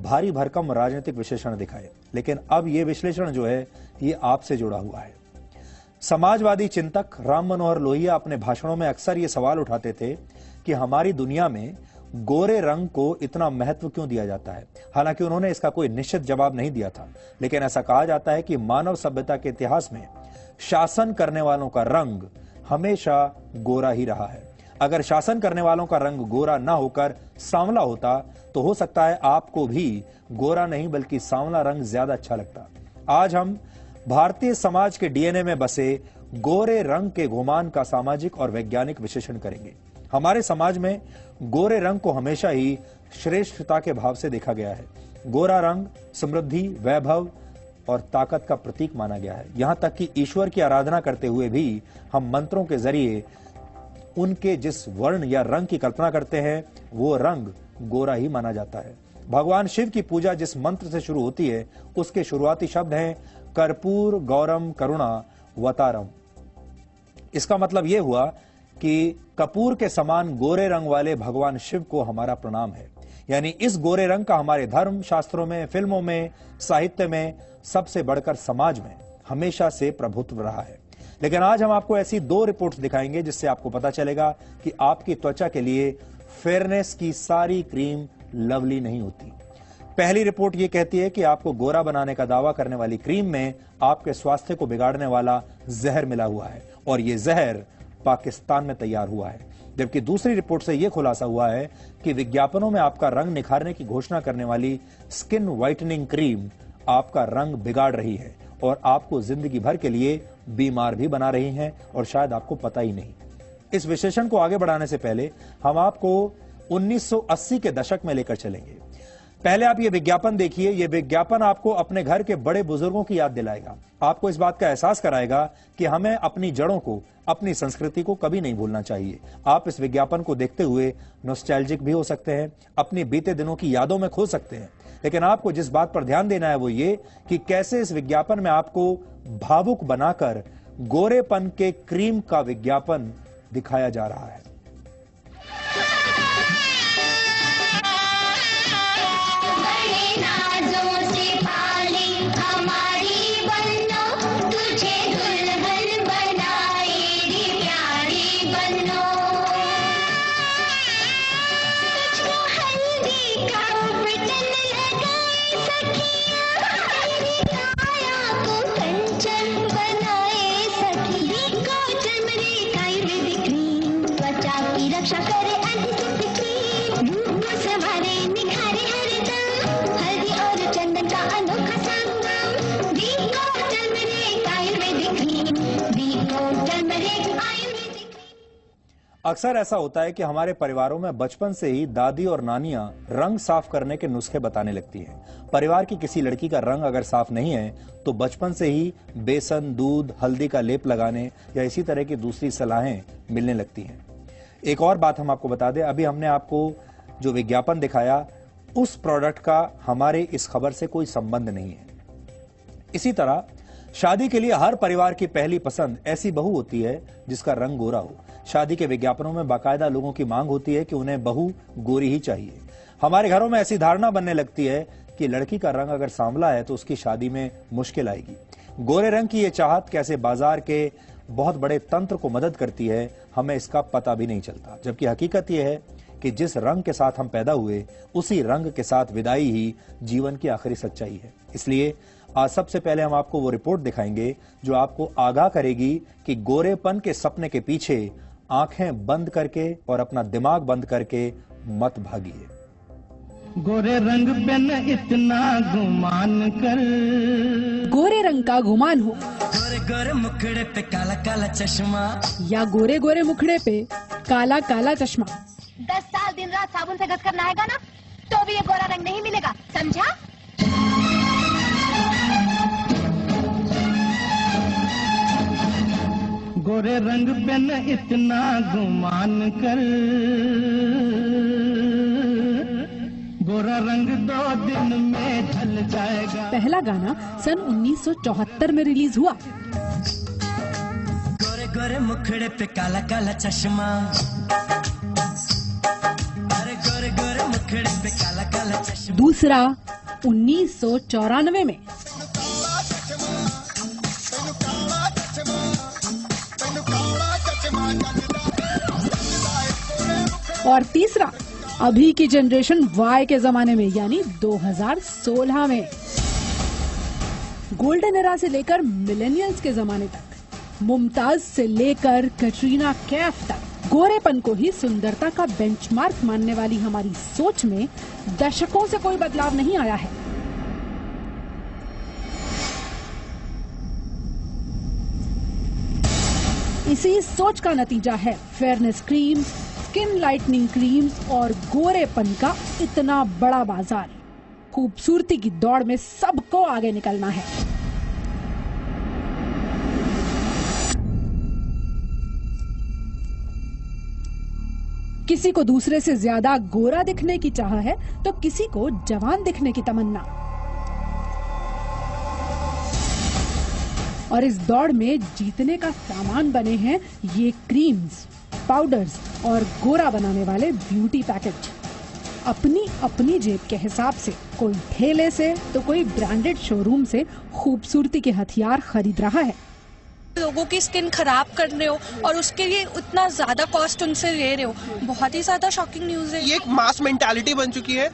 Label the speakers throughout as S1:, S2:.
S1: भारी भरकम राजनीतिक विश्लेषण दिखाए, लेकिन अब यह विश्लेषण जो है ये आपसे जुड़ा हुआ है। समाजवादी चिंतक राम मनोहर लोहिया अपने भाषणों में अक्सर ये सवाल उठाते थे कि हमारी दुनिया में गोरे रंग को इतना महत्व क्यों दिया जाता है। हालांकि उन्होंने इसका कोई निश्चित जवाब नहीं दिया था, लेकिन ऐसा कहा जाता है कि मानव सभ्यता के इतिहास में शासन करने वालों का रंग हमेशा गोरा ही रहा है। अगर शासन करने वालों का रंग गोरा ना होकर सांवला होता तो हो सकता है आपको भी गोरा नहीं बल्कि सांवला रंग ज्यादा अच्छा लगता। आज हम भारतीय समाज के डीएनए में बसे गोरे रंग के गुमान का सामाजिक और वैज्ञानिक विश्लेषण करेंगे। हमारे समाज में गोरे रंग को हमेशा ही श्रेष्ठता के भाव से देखा गया है। गोरा रंग समृद्धि, वैभव और ताकत का प्रतीक माना गया है। यहां तक कि ईश्वर की आराधना करते हुए भी हम मंत्रों के जरिए उनके जिस वर्ण या रंग की कल्पना करते हैं वो रंग गोरा ही माना जाता है। भगवान शिव की पूजा जिस मंत्र से शुरू होती है उसके शुरुआती शब्द हैं कर्पूर गौरम करुणा वतारम। इसका मतलब यह हुआ कि कपूर के समान गोरे रंग वाले भगवान शिव को हमारा प्रणाम है। यानी इस गोरे रंग का हमारे धर्म शास्त्रों में, फिल्मों में, साहित्य में, सबसे बढ़कर समाज में हमेशा से प्रभुत्व रहा है। लेकिन आज हम आपको ऐसी 2 रिपोर्ट्स दिखाएंगे जिससे आपको पता चलेगा कि आपकी त्वचा के लिए फेयरनेस की सारी क्रीम लवली नहीं होती। पहली रिपोर्ट यह कहती है कि आपको गोरा बनाने का दावा करने वाली क्रीम में आपके स्वास्थ्य को बिगाड़ने वाला जहर मिला हुआ है और यह जहर पाकिस्तान में तैयार हुआ है। जबकि दूसरी रिपोर्ट से यह खुलासा हुआ है कि विज्ञापनों में आपका रंग निखारने की घोषणा करने वाली स्किन व्हाइटनिंग क्रीम आपका रंग बिगाड़ रही है और आपको जिंदगी भर के लिए बीमार भी बना रही हैं और शायद आपको पता ही नहीं। इस विश्लेषण को आगे बढ़ाने से पहले हम आपको 1980 के दशक में लेकर चलेंगे। पहले आप ये विज्ञापन देखिए। ये विज्ञापन आपको अपने घर के बड़े बुजुर्गों की याद दिलाएगा। आपको इस बात का एहसास कराएगा कि हमें अपनी जड़ों को, अपनी संस्कृति को कभी नहीं भूलना चाहिए। आप इस विज्ञापन को देखते हुए नॉस्टैल्जिक भी हो सकते हैं, अपनी बीते दिनों की यादों में खो सकते हैं। लेकिन आपको जिस बात पर ध्यान देना है वो ये कि कैसे इस विज्ञापन में आपको भावुक बनाकर गोरेपन के क्रीम का विज्ञापन दिखाया जा रहा है। अक्सर ऐसा होता है कि हमारे परिवारों में बचपन से ही दादी और नानियां रंग साफ करने के नुस्खे बताने लगती हैं। परिवार की किसी लड़की का रंग अगर साफ नहीं है तो बचपन से ही बेसन, दूध, हल्दी का लेप लगाने या इसी तरह की दूसरी सलाहें मिलने लगती हैं। एक और बात हम आपको बता दें, अभी हमने आपको जो विज्ञापन दिखाया उस प्रोडक्ट का हमारे इस खबर से कोई संबंध नहीं है। इसी तरह शादी के लिए हर परिवार की पहली पसंद ऐसी बहू होती है जिसका रंग गोरा हो। शादी के विज्ञापनों में बाकायदा लोगों की मांग होती है कि उन्हें बहू गोरी ही चाहिए। हमारे घरों में ऐसी धारणा बनने लगती है कि लड़की का रंग अगर सांवला है तो उसकी शादी में मुश्किल आएगी। गोरे रंग की यह चाहत कैसे बाजार के बहुत बड़े तंत्र को मदद करती है हमें इसका पता भी नहीं चलता। जबकि हकीकत यह है कि जिस रंग के साथ हम पैदा हुए उसी रंग के साथ विदाई ही जीवन की आखिरी सच्चाई है। इसलिए आज सबसे पहले हम आपको वो रिपोर्ट दिखाएंगे जो आपको आगाह करेगी कि गोरेपन के सपने के पीछे आंखें बंद करके और अपना दिमाग बंद करके मत भागिए।
S2: गोरे रंग पे न इतना गुमान कर,
S3: गोरे रंग का गुमान हो,
S4: गोरे गोरे मुखड़े पे काला काला चश्मा,
S3: या गोरे गोरे मुखड़े पे काला काला चश्मा।
S5: 10 साल दिन रात साबुन से घस कर नहाएगा ना तो भी ये गोरा रंग नहीं मिलेगा, समझा?
S2: गोरे रंग पे न इतना गुमान कर, गोरा रंग 2 दिन में ढल जाएगा।
S3: पहला गाना सन 1974 में रिलीज हुआ।
S4: गोरे गोरे मुखड़े पे काला काला चश्मा, अरे गोरे गोरे मुखड़े पे काला काला चश्मा।
S3: दूसरा 1994 में। और तीसरा अभी की जनरेशन वाई के जमाने में यानी 2016 में। गोल्डन एरा से लेकर मिलेनियल्स के जमाने तक, मुमताज से लेकर कैटरीना कैफ तक, गोरेपन को ही सुंदरता का बेंचमार्क मानने वाली हमारी सोच में दशकों से कोई बदलाव नहीं आया है। इसी सोच का नतीजा है fairness creams, skin lightening creams और गोरेपन का इतना बड़ा बाजार। खूबसूरती की दौड़ में सबको आगे निकलना है। किसी को दूसरे से ज्यादा गोरा दिखने की चाह है तो किसी को जवान दिखने की तमन्ना। और इस दौड़ में जीतने का सामान बने हैं ये क्रीम्स, पाउडर्स और गोरा बनाने वाले ब्यूटी पैकेज। अपनी अपनी जेब के हिसाब से, कोई ठेले से तो कोई ब्रांडेड शोरूम से खूबसूरती के हथियार खरीद रहा है।
S6: लोगों की स्किन खराब कर रहे हो और उसके लिए उतना ज्यादा कॉस्ट उनसे ले रहे हो, बहुत ही ज्यादा शॉकिंग न्यूज है।
S7: ये एक मास मेंटालिटी बन चुकी है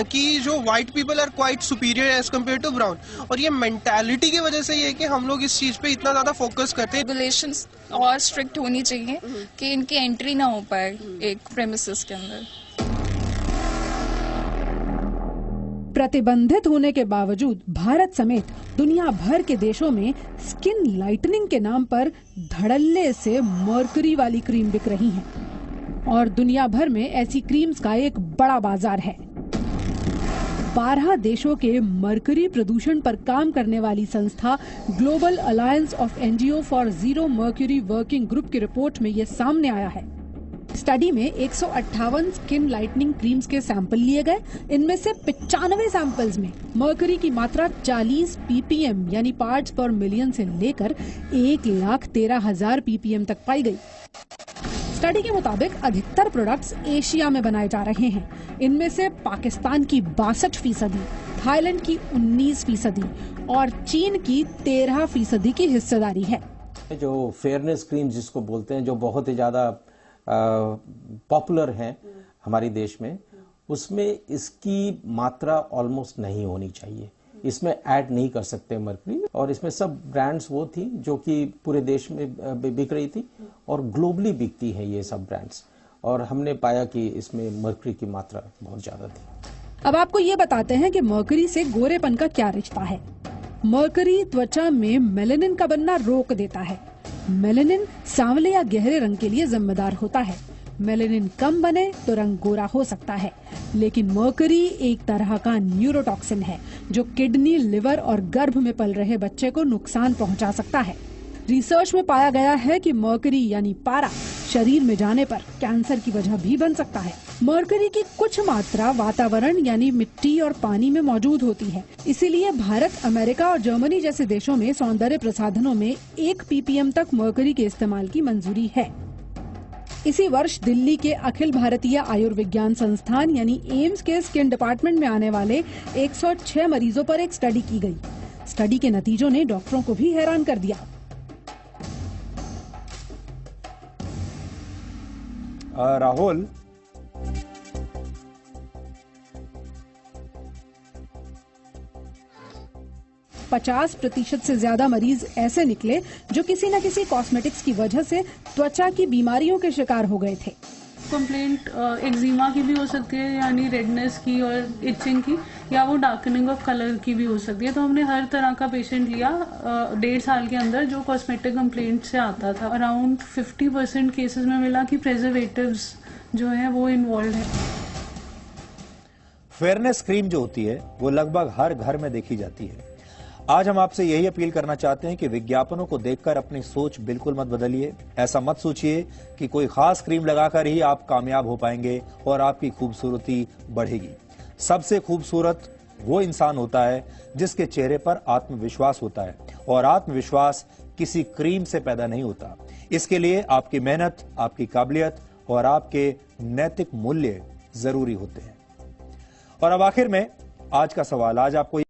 S7: कि जो white people are quite superior as compare to brown, और ये मेंटालिटी की वजह से ये है कि हम लोग इस चीज पे इतना ज्यादा फोकस करते हैं।
S6: रेगुलेशंस और स्ट्रिक्ट होनी चाहिए कि इनकी एंट्री ना हो पाए एक प्रेमिसेस के अंदर।
S3: प्रतिबंधित होने के बावजूद भारत समेत दुनिया भर के देशों में स्किन लाइटनिंग के नाम पर धड़ल्ले से मर्करी वाली क्रीम बिक रही हैं और दुनिया भर में ऐसी क्रीम्स का एक बड़ा बाजार है। 12 देशों के मर्करी प्रदूषण पर काम करने वाली संस्था global alliance of NGO for zero mercury working group की रिपोर्ट में ये सामने आया है। स्टडी में 158 स्किन लाइटनिंग क्रीम्स के सैंपल लिए गए। इनमें से 95 सैंपल्स में मर्करी की मात्रा 40 ppm यानी पार्ट्स पर मिलियन से लेकर 1,13,000 ppm तक पाई गई। स्टडी के मुताबिक अधिकतर प्रोडक्ट्स एशिया में बनाए जा रहे हैं। इनमें से पाकिस्तान की 62%, थाईलैंड की 19% और चीन की 13% की हिस्सेदारी है।
S8: जो फेयरनेस क्रीम जिसको बोलते हैं, जो बहुत ही ज्यादा पॉपुलर हैं हमारे देश में, उसमें इसकी मात्रा ऑलमोस्ट नहीं होनी चाहिए। इसमें ऐड नहीं कर सकते मर्करी, और इसमें सब ब्रांड्स वो थी जो कि पूरे देश में बिक रही थी और ग्लोबली बिकती है ये सब ब्रांड्स, और हमने पाया कि इसमें मर्करी की मात्रा बहुत ज्यादा थी।
S3: अब आपको ये बताते हैं कि मर्करी से गोरेपन का क्या रिश्ता है। मर्करी त्वचा में मेलानिन का बनना रोक देता है। मेलानिन सांवले या गहरे रंग के लिए जिम्मेदार होता है। मेलानिन कम बने तो रंग गोरा हो सकता है, लेकिन मर्करी एक तरह का न्यूरोटॉक्सिन है जो किडनी, लिवर और गर्भ में पल रहे बच्चे को नुकसान पहुंचा सकता है। रिसर्च में पाया गया है कि मर्करी यानी पारा शरीर में जाने पर कैंसर की वजह भी बन सकता है। मर्करी की कुछ मात्रा वातावरण यानी मिट्टी और पानी में मौजूद होती है। इसीलिए भारत, अमेरिका और जर्मनी जैसे देशों में सौंदर्य प्रसाधनों में 1 ppm तक मर्करी के इस्तेमाल की मंजूरी है। इसी वर्ष दिल्ली के अखिल भारतीय आयुर्विज्ञान संस्थान यानी एम्स के स्किन डिपार्टमेंट में आने वाले 106 मरीजों पर एक स्टडी की गई। स्टडी के नतीजों ने डॉक्टरों को भी हैरान कर दिया।
S1: राहुल,
S3: पचास % से ज्यादा मरीज ऐसे निकले जो किसी न किसी कॉस्मेटिक्स की वजह से त्वचा की बीमारियों के शिकार हो गए थे।
S9: कंप्लेंट एक्जिमा की भी हो सकती है, यानी रेडनेस की और इचिंग की, या वो डार्कनिंग ऑफ कलर की भी हो सकती है। तो हमने हर तरह का पेशेंट लिया 1.5 साल के अंदर जो कॉस्मेटिक कंप्लेंट से आता था। अराउंड 50% केसेस में मिला कि प्रिजर्वेटिव्स जो है वो इन्वॉल्व है।
S1: फेयरनेस क्रीम जो होती है वो लगभग हर घर में देखी जाती है। आज हम आपसे यही अपील करना चाहते हैं कि विज्ञापनों को देखकर अपनी सोच बिल्कुल मत बदलिए। ऐसा मत सोचिए कि कोई खास क्रीम लगाकर ही आप कामयाब हो पाएंगे और आपकी खूबसूरती बढ़ेगी। सबसे खूबसूरत वो इंसान होता है जिसके चेहरे पर आत्मविश्वास होता है, और आत्मविश्वास किसी क्रीम से पैदा नहीं होता। इसके लिए आपकी मेहनत, आपकी काबिलियत और आपके नैतिक मूल्य जरूरी होते हैं। और अब आखिर में आज का सवाल, आज आपको